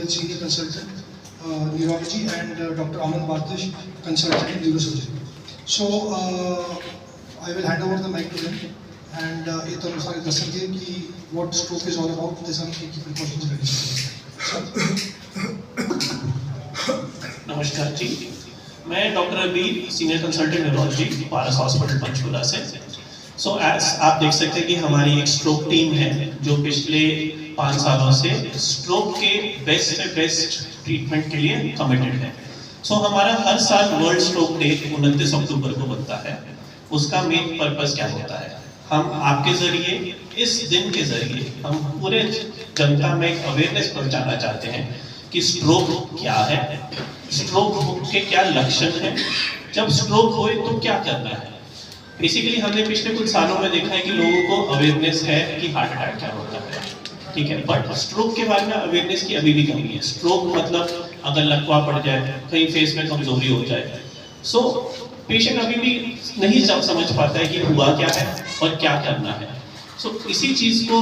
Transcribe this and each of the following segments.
with senior consultant neurology and Dr. Aman Bhartish, consultant in neurosurgery. So I will hand over the mic to them and ये तो सारे दसेंगे कि what stroke is all about, जैसा कि precautions ready. नमस्कार जी, मैं doctor अबीर, senior consultant neurology, पारस hospital Panchkula से। आप देख सकते हैं कि हमारी एक स्ट्रोक टीम है जो पिछले 5 सालों से स्ट्रोक के बेस्ट से बेस्ट ट्रीटमेंट के लिए कमिटेड है। हमारा हर साल वर्ल्ड स्ट्रोक डे 29 अक्टूबर को बनता है। उसका मेन पर्पस क्या होता है? हम आपके जरिए, इस दिन के जरिए हम पूरे जनता में एक अवेयरनेस पहुंचाना चाहते हैं कि स्ट्रोक क्या है, स्ट्रोक के क्या लक्षण हैं, जब स्ट्रोक होए तो क्या करना है। बेसिकली हमने पिछले कुछ सालों में देखा है कि लोगों को अवेयरनेस है कि हार्ट अटैक क्या होता है, ठीक है, बट स्ट्रोक के बारे में अवेयरनेस की अभी भी कमी है। स्ट्रोक मतलब अगर लकवा पड़ जाए, कहीं फेस में कमजोरी हो जाए, पेशेंट अभी भी नहीं समझ पाता है कि हुआ क्या है और क्या करना है। इसी चीज को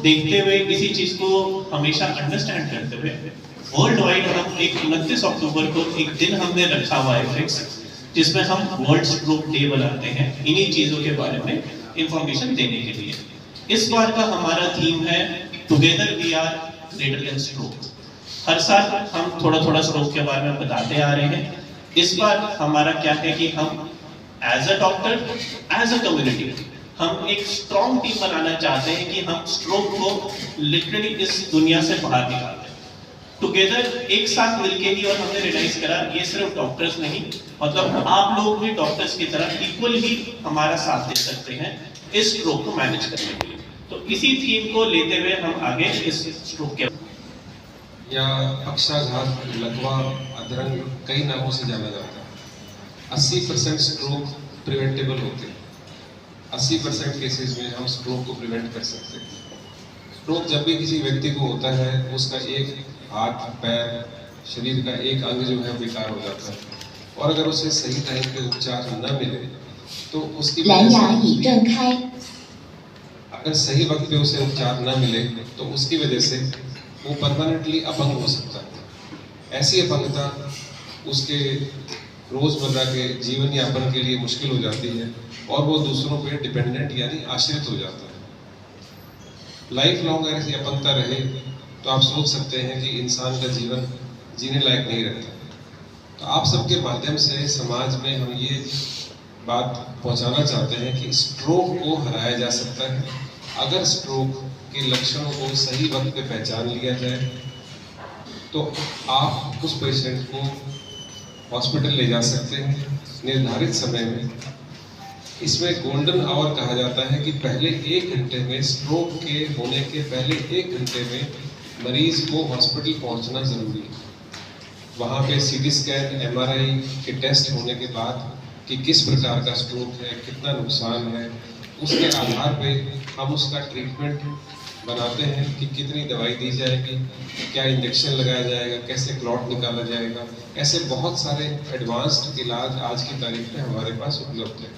देखते हुए, इसी चीज को हमेशा अंडरस्टैंड करते हुए वर्ल्ड वाइड हम एक 29 अक्टूबर को एक दिन हमने रखा हुआ है फिक्स, जिसमें हम वर्ल्ड स्ट्रोक डे बनाते हैं इन्हीं चीजों के बारे में इंफॉर्मेशन देने के लिए। इस बार का हमारा थीम है together we are greater than stroke. हर साल हम थोड़ा थोड़ा स्ट्रोक के बारे में बताते आ रहे हैं। इस बार हमारा क्या है कि हम as a doctor, as a community, हम एक स्ट्रॉन्ग टीम बनाना चाहते हैं कि हम स्ट्रोक को लिटरली इस दुनिया से बाहर निकालें टुगेदर, एक साथ मिलके ही। और हमने रियलाइज करा ये सिर्फ डॉक्टर्स नहीं, मतलब आप लोग भी डॉक्टर्स की तरह इक्वल ही हमारा साथ दे सकते हैं इस स्ट्रोक को मैनेज करने के लिए। तो इसी थीम को लेते हुए हम आगे इस स्ट्रोक के या पक्षाघात, लकवा, अधरंग, कई नामों से जाना जाता है। 80% स्ट्रोक प्रिवेंटेबल होते हैं। 80% केसेस में हम स्ट्रोक को प्रिवेंट कर सकते हैं। स्ट्रोक जब भी किसी व्यक्ति को होता है, उसका एक हाथ, पैर, शरीर का एक अंग जो है बेकार हो जाता है, और अगर उसे सही टाइम पे उपचार न मिले तो उसकी अगर सही वक्त पे उसे उपचार न मिले तो उसकी वजह से वो परमानेंटली अपंग हो सकता है। ऐसी अपंगता उसके रोजमर्रा के जीवन यापन के लिए मुश्किल हो जाती है और वो दूसरों पे डिपेंडेंट यानी आश्रित हो जाता है। लाइफ लॉन्ग अगर ऐसी अपंगता रहे तो आप सोच सकते हैं कि इंसान का जीवन जीने लायक नहीं रहता। तो आप सबके माध्यम से समाज में हम ये बात पहुंचाना चाहते हैं कि स्ट्रोक को हराया जा सकता है अगर स्ट्रोक के लक्षणों को सही वक्त पे पहचान लिया जाए। तो आप उस पेशेंट को हॉस्पिटल ले जा सकते हैं निर्धारित समय में। इसमें गोल्डन आवर कहा जाता है कि पहले 1 घंटे में, स्ट्रोक के होने के पहले 1 घंटे में मरीज को हॉस्पिटल पहुंचना जरूरी है। वहाँ पे सीटी स्कैन, MRI के टेस्ट होने के बाद कि किस प्रकार का स्ट्रोक है, कितना नुकसान है, उसके आधार पे हम उसका ट्रीटमेंट बनाते हैं कि कितनी दवाई दी जाएगी, क्या इंजेक्शन लगाया जाएगा, कैसे क्लॉट निकाला जाएगा। ऐसे बहुत सारे एडवांस्ड इलाज आज की तारीख में हमारे पास उपलब्ध है।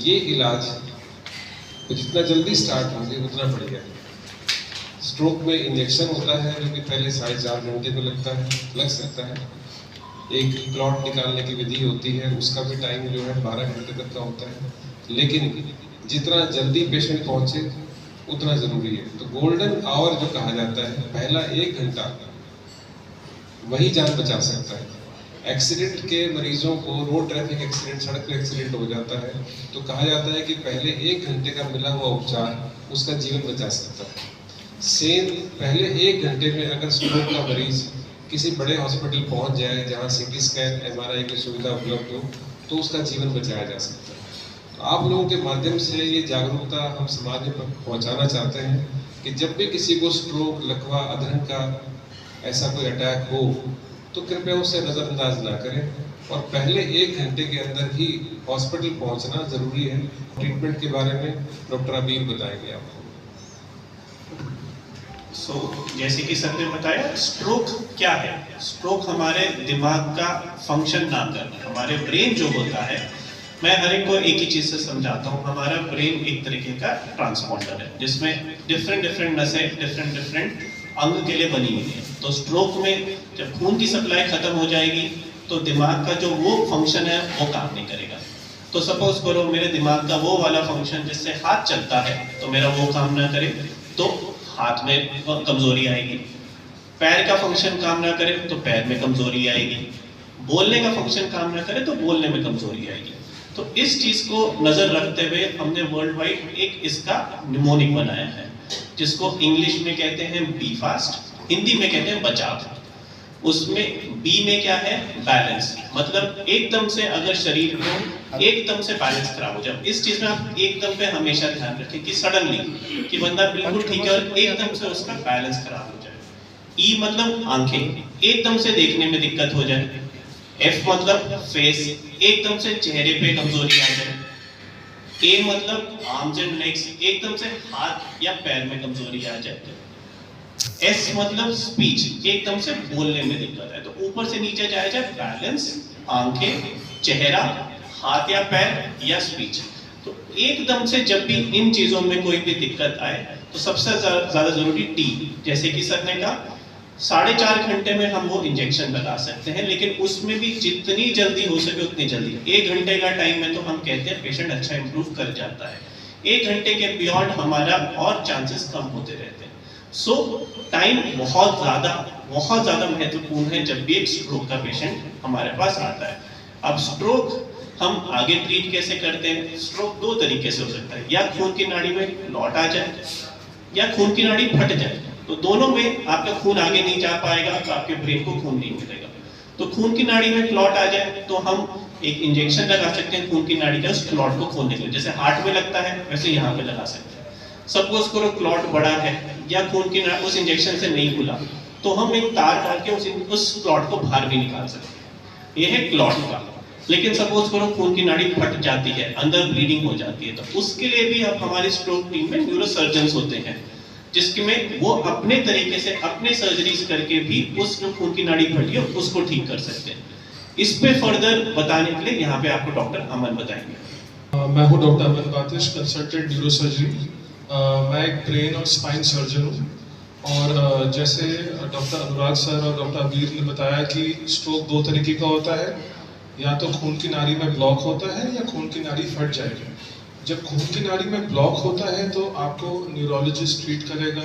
ये इलाज जितना जल्दी स्टार्ट होंगे उतना बढ़िया है। स्ट्रोक में इंजेक्शन होता है जो कि पहले 4.5 घंटे में लग सकता है। एक क्लॉट निकालने की विधि होती है, उसका भी टाइम जो है 12 घंटे तक का होता है। लेकिन जितना जल्दी पेशेंट पहुंचे उतना जरूरी है। तो गोल्डन आवर जो कहा जाता है, पहला 1 घंटा वही जान बचा सकता है। एक्सीडेंट के मरीजों को, रोड ट्रैफिक एक्सीडेंट, सड़क पे एक्सीडेंट हो जाता है तो कहा जाता है कि पहले 1 घंटे का मिला हुआ उपचार उसका जीवन बचा सकता है। सेम पहले 1 घंटे में अगर स्ट्रोक का मरीज किसी बड़े हॉस्पिटल पहुंच जाए जहां सीटी स्कैन, MRI की सुविधा उपलब्ध हो तो उसका जीवन बचाया जा सकता है। तो आप लोगों के माध्यम से ये जागरूकता हम समाज में पहुंचाना चाहते हैं कि जब भी किसी को स्ट्रोक, लकवा, अधरंग का ऐसा कोई अटैक हो तो कृपया उसे नज़रअंदाज ना करें और पहले 1 घंटे के अंदर ही हॉस्पिटल पहुंचना जरूरी है। ट्रीटमेंट के बारे में डॉक्टर अबीर बताएंगे आपको। जैसे कि सर ने बताया, स्ट्रोक क्या है? स्ट्रोक हमारे दिमाग का फंक्शन ना करना, हमारे ब्रेन जो होता है, मैं हर एक को एक ही चीज से समझाता हूँ। हमारा ब्रेन एक तरीके का ट्रांसपोर्टर है जिसमें डिफरेंट नसें, डिफरेंट अंग के लिए बनी हुई है। तो स्ट्रोक में जब खून की सप्लाई खत्म हो जाएगी तो दिमाग का जो वो फंक्शन है वो काम नहीं करेगा। तो सपोज करो मेरे दिमाग का वो वाला फंक्शन जिससे हाथ चलता है तो मेरा वो काम ना करे तो हाथ में कमजोरी आएगी, पैर का फंक्शन काम ना करे तो पैर में कमजोरी आएगी, बोलने का फंक्शन काम ना करे तो बोलने में कमजोरी आएगी। तो इस चीज को नजर रखते हुए हमने वर्ल्ड वाइड एक इसका निमोनिक बनाया है जिसको इंग्लिश में कहते हैं बी फास्ट, हिंदी में कहते हैं बचाव। उसमें बी में क्या है, बैलेंस, मतलब एकदम से अगर शरीर को एकदम से बैलेंस खराब हो जाए, इस चीज में आप एकदम पे हमेशा ध्यान रखें कि सडनली कि बंदा बिल्कुल ठीक है और एकदम से उसका बैलेंस खराब हो जाए। ई मतलब आंखें, एकदम से देखने में दिक्कत हो जाए। एफ मतलब फेस, एकदम से चेहरे पे कमजोरी आ जाए। ए मतलब आर्म्स एंड लेग्स, एकदम से हाथ या पैर में कमजोरी आ जाए। एस मतलब स्पीच, एकदम से बोलने में दिक्कत है। तो ऊपर से नीचे जाया जाए बैलेंस, आंखें, चेहरा, हाथ या पैर या स्पीच। तो एकदम से जब भी इन चीजों में कोई भी दिक्कत आए तो सबसे ज्यादा जरूरी टी, जैसे कि सर ने कहा 4.5 घंटे में हम वो इंजेक्शन लगा सकते हैं, लेकिन उसमें भी जितनी जल्दी हो सके उतनी जल्दी। 1 घंटे का टाइम में तो हम कहते हैं पेशेंट अच्छा इंप्रूव कर जाता है, 1 घंटे के बियॉन्ड हमारा और चांसेस कम होते रहते हैं। सो टाइम बहुत ज्यादा महत्वपूर्ण है जब भी एक स्ट्रोक का पेशेंट हमारे पास आता है। अब स्ट्रोक हम आगे ट्रीट कैसे करते हैं? स्ट्रोक 2 तरीके से हो सकता है, या खून की नाड़ी में क्लॉट आ जाए या खून की नाड़ी फट जाए। तो दोनों में आपका खून आगे नहीं जा पाएगा तो आपके ब्रेन को खून नहीं मिलेगा। तो खून की नाड़ी में क्लॉट आ जाए तो हम एक इंजेक्शन लगा सकते हैं खून की नाड़ी का उस क्लॉट को खोलने के लिए, जैसे हार्ट में लगता है वैसे यहाँ पे लगा सकते हैं। सपोज करो क्लॉट बड़ा है या खून की नाड़ी उस इंजेक्शन से नहीं खुला तो हम एक तार डाल के उस क्लॉट को बाहर भी निकाल सकते हैं। ये है क्लॉट का। लेकिन सपोज करो खून की नाड़ी फट जाती है, अंदर ब्लीडिंग हो जाती है, तो उसके लिए भी अब हमारी स्ट्रोक टीम में न्यूरोसर्जन्स होते हैं जिसके में वो अपने तरीके से अपने सर्जरीज करके भी उस जो खून की नाड़ी फटी है उसको ठीक कर सकते हैं। इस पे फर्दर बताने के लिए यहाँ पे आपको डॉक्टर अमन बताएंगे। मैं हूँ डॉक्टर अमन बातिश, कंसल्टेंट न्यूरोसर्जरी। मैं एक ब्रेन और स्पाइन सर्जन हूँ और जैसे डॉक्टर अनुराग सर और डॉक्टर अबीर ने बताया कि स्ट्रोक 2 तरीके का होता है, या तो खून की नाड़ी में ब्लॉक होता है या खून की नाड़ी फट जाएगी। जब खून की नाड़ी में ब्लॉक होता है तो आपको न्यूरोलॉजिस्ट ट्रीट करेगा,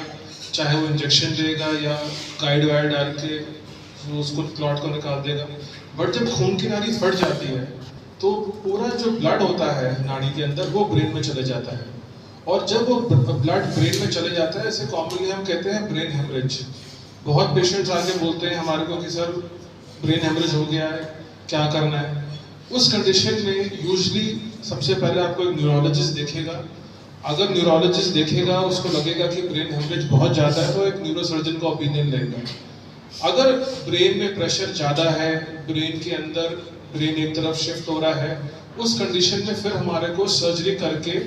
चाहे वो इंजेक्शन देगा या गाइड वायर डाल के वो उसको क्लॉट को निकाल देगा। बट जब खून की नाड़ी फट जाती है तो पूरा जो ब्लड होता है नाड़ी के अंदर वो ब्रेन में चले जाता है, और जब वो ब्लड ब्रेन में चले जाता है इसे कॉमनली हम कहते हैं ब्रेन हेमरेज। बहुत पेशेंट्स आके बोलते हैं हमारे को कि सर ब्रेन हेमरेज हो गया है, क्या करना है। उस कंडीशन में यूजुअली सबसे पहले आपको एक न्यूरोलॉजिस्ट देखेगा। अगर न्यूरोलॉजिस्ट देखेगा उसको लगेगा कि ब्रेन हेमरेज बहुत ज़्यादा है तो एक न्यूरोसर्जन का ओपिनियन लेगा। अगर ब्रेन में प्रेशर ज़्यादा है, ब्रेन के अंदर ब्रेन एक तरफ शिफ्ट हो रहा है, उस कंडीशन में फिर हमारे को सर्जरी करके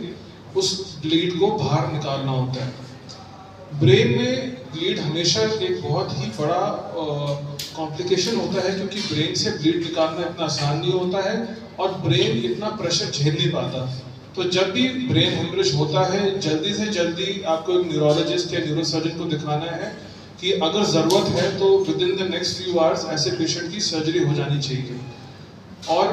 उस ब्लीड को बाहर निकालना होता है। ब्रेन में ब्लीड हमेशा एक बहुत ही बड़ा कॉम्प्लिकेशन होता है क्योंकि ब्रेन से ब्लीड निकालना इतना आसान नहीं होता है और ब्रेन इतना प्रेशर झेल नहीं पाता। तो जब भी ब्रेन हेमरेज होता है जल्दी से जल्दी आपको एक न्यूरोलॉजिस्ट या न्यूरोसर्जन को दिखाना है कि अगर ज़रूरत है तो with in the next few hours ऐसे पेशेंट की सर्जरी हो जानी चाहिए। और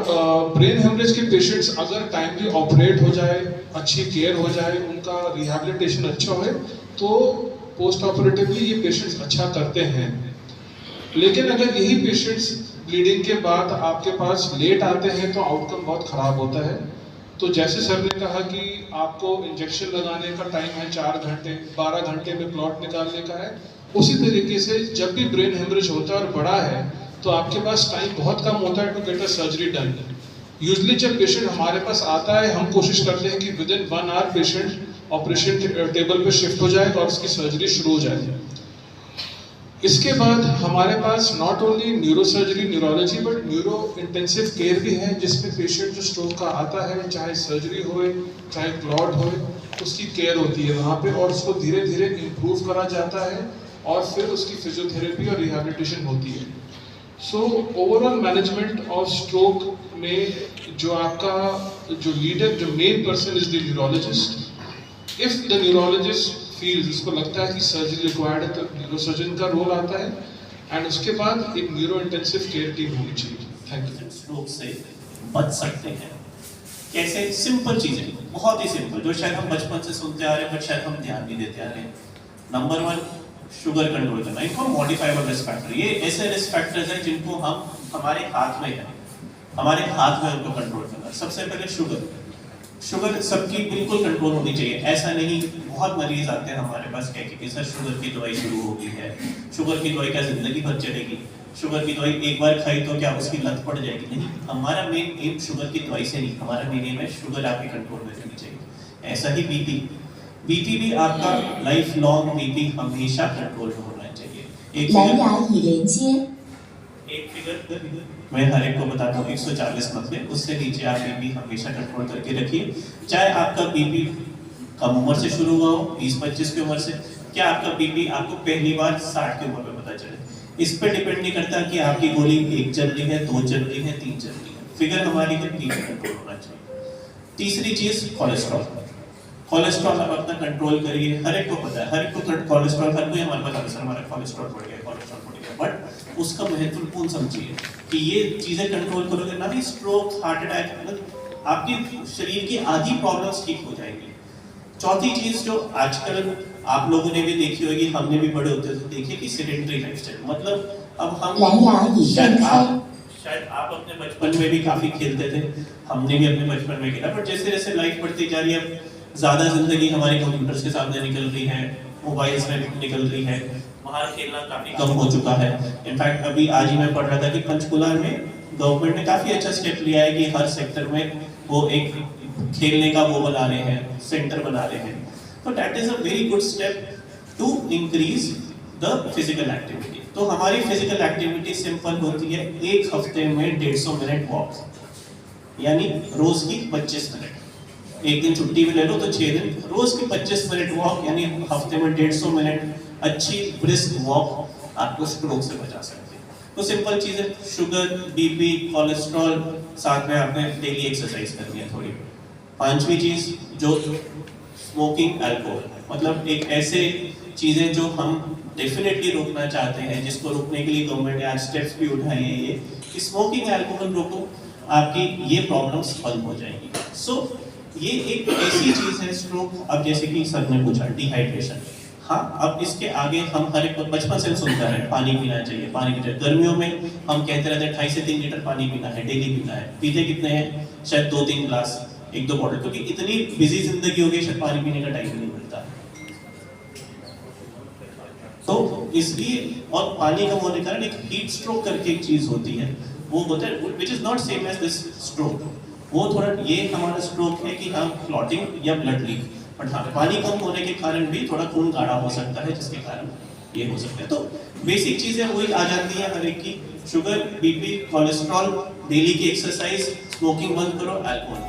ब्रेन हेमरेज के पेशेंट्स अगर टाइमली ऑपरेट हो जाए, अच्छी केयर हो जाए, उनका रिहैबिलिटेशन अच्छा हो तो पोस्ट ऑपरेटिवली ये पेशेंट्स अच्छा करते हैं। लेकिन अगर यही पेशेंट्स ब्लीडिंग के बाद आपके पास लेट आते हैं तो आउटकम बहुत ख़राब होता है। तो जैसे सर ने कहा कि आपको इंजेक्शन लगाने का टाइम है 4 घंटे, 12 घंटे में क्लॉट निकालने का है, उसी तरीके से जब भी ब्रेन हेमरेज होता है और बड़ा है तो आपके पास टाइम बहुत कम होता है to get a surgery done. Usually जब पेशेंट हमारे पास आता है हम कोशिश करते हैं कि within 1 hour patient operation table पे शिफ्ट हो जाए और उसकी सर्जरी शुरू हो जाए। इसके बाद हमारे पास not only neuro surgery neurology but neuro intensive care भी है जिसमें पेशेंट जो स्ट्रोक का आता है चाहे सर्जरी होए चाहे क्लॉट होए उसकी केयर होती है वहाँ पे और उसको धीरे धीरे इम्प्रूव करा जाता है और फिर उसकी फिजियोथेरेपी और रिहैबिलिटेशन होती है। So overall management of stroke में जो आपका जो लीडर जो main person is the neurologist. If the neurologist feels, उसको लगता है कि सर्जरी रिक्वायर्ड है तो न्यूरोसर्जन का रोल आता है, एंड उसके बाद एक न्यूरो इंटेंसिव केयर टीम होनी चाहिए। Thank you. स्ट्रोक से बच सकते हैं कैसे? सिंपल चीजें, बहुत ही सिंपल, जो शायद हम बचपन से सुनते आ रहे हैं बट शायद हम ध्यान नहीं देते आ रहे हैं। नंबर 1, शुगर कंट्रोल करना, इनको मॉडिफाइबल रिस्क फैक्टर, ये ऐसे रिस्क फैक्टर्स हैं जिनको हम हमारे हाथ में है, हमारे हाथ में उनको कंट्रोल करना। सबसे पहले शुगर सबकी बिल्कुल कंट्रोल होनी चाहिए। ऐसा नहीं, बहुत मरीज आते हैं हमारे पास कह के कि सर शुगर की दवाई शुरू हो गई है, शुगर की दवाई क्या जिंदगी भर चलेगी, शुगर की दवाई एक बार खाई तो क्या उसकी लत पड़ जाएगी? नहीं, हमारा मेन एम शुगर की दवाई से नहीं, हमारा मेन एम है शुगर आपके कंट्रोल में रहनी चाहिए। ऐसा ही बीपी भी आपका लाइफ लॉन्ग बीपी हमेशा कंट्रोल में होना चाहिए। 蓝牙已连接。 एक फिगर मैं हर एक को बताता हूँ, 140/90, उससे नीचे आप बीपी हमेशा कंट्रोल करके रखिए। चाहे आपका बीपी कम उम्र से शुरू हुआ हो, 20-25 की उम्र से, क्या आपका बीपी आपको पहली बार 60 की उम्र में पता चले, इस पर डिपेंड नहीं करता कि आपकी गोली 1 चल रही है, 2 चल रही है, 3 चल रही है। फिगर हमारी है बीपी कंट्रोल होना चाहिए। तीसरी चीज कोलेस्ट्रॉल आप अपना कंट्रोल करिए। हर एक को पता है, हर एक को कोलेस्ट्रॉल, हर कोई हमारे पास सर हमारा कोलेस्ट्रॉल बढ़ गया, कोलेस्ट्रॉल बढ़ गया, बट उसका महत्वपूर्ण समझिए कि ये चीजें कंट्रोल करोगे ना ही स्ट्रोक, हार्ट अटैक, मतलब आपकी शरीर की आधी प्रॉब्लम्स ठीक हो जाएगी। चौथी चीज जो आजकल आप लोगों ने भी देखी होगी, हमने भी बड़े होते थे देखिए कि सेडेंटरी लाइफस्टाइल, मतलब अब हम शायद आप अपने बचपन में भी काफी खेलते थे, हमने भी अपने बचपन में खेला, बट जैसे जैसे लाइफ बढ़ती जा रही है, अब ज्यादा जिंदगी हमारे कंप्यूटर्स के सामने निकल रही है, मोबाइल्स में निकल रही है, बाहर खेलना काफी कम हो चुका है। इनफैक्ट अभी आज ही मैं पढ़ रहा था कि पंचकुला में गवर्नमेंट ने काफी अच्छा स्टेप लिया है कि हर सेक्टर में वो एक खेलने का वो बना रहे हैं, सेंटर बना रहे हैं। तो that is a very good step to increase the physical activity. तो हमारी फिजिकल एक्टिविटी सिंपल होती है, एक हफ्ते में 150 मिनट वॉक, यानी रोज की 25 मिनट। एक दिन छुट्टी भी ले लो तो 6 दिन, रोज की 25 मिनट वॉक, यानी हफ्ते में 150 मिनट अच्छी ब्रिस्क वॉक आपको स्ट्रोक से बचा सकती है। तो सिंपल चीजें, शुगर, बीपी, कोलेस्ट्रॉल, साथ में आपने डेली एक्सरसाइज करनी है थोड़ी। पांचवी चीज जो स्मोकिंग, अल्कोहल, मतलब एक ऐसे चीजें जो हम डेफिनेटली रोकना चाहते हैं, जिसको रोकने के लिए गवर्नमेंट ने आज स्टेप्स भी उठाए हैं, ये कि स्मोकिंग, अल्कोहल रोको, आपकी ये प्रॉब्लम्स बंद हो जाएंगी। सो ये एक ऐसी चीज है स्ट्रोक। अब जैसे कि सर ने पूछा डिहाइड्रेशन, हाँ, अब इसके आगे हम हर एक बचपन से सुनते रहे पानी पीना चाहिए, पानी पीना। गर्मियों में हम कहते रहते हैं 2.5 से 3 लीटर पानी पीना है, डेली पीना है। पीते कितने हैं? शायद 2-3 ग्लास, 1-2 बॉटल, क्योंकि इतनी बिजी जिंदगी हो गई, शायद पानी पीने का टाइम नहीं मिलता। तो इसलिए, और पानी कम होने के कारण एक हीट स्ट्रोक करके एक चीज होती है, वो होता है which is not same as this stroke. वो थोड़ा, ये हमारा स्ट्रोक है कि हम क्लॉटिंग या ब्लड लीक, बट हाँ, पानी कम होने के कारण भी थोड़ा खून गाढ़ा हो सकता है, जिसके कारण ये हो सकता है। तो बेसिक चीजें वही आ जाती है हर एक की, शुगर, बीपी, कोलेस्ट्रॉल, डेली की एक्सरसाइज, स्मोकिंग बंद करो, अल्कोहल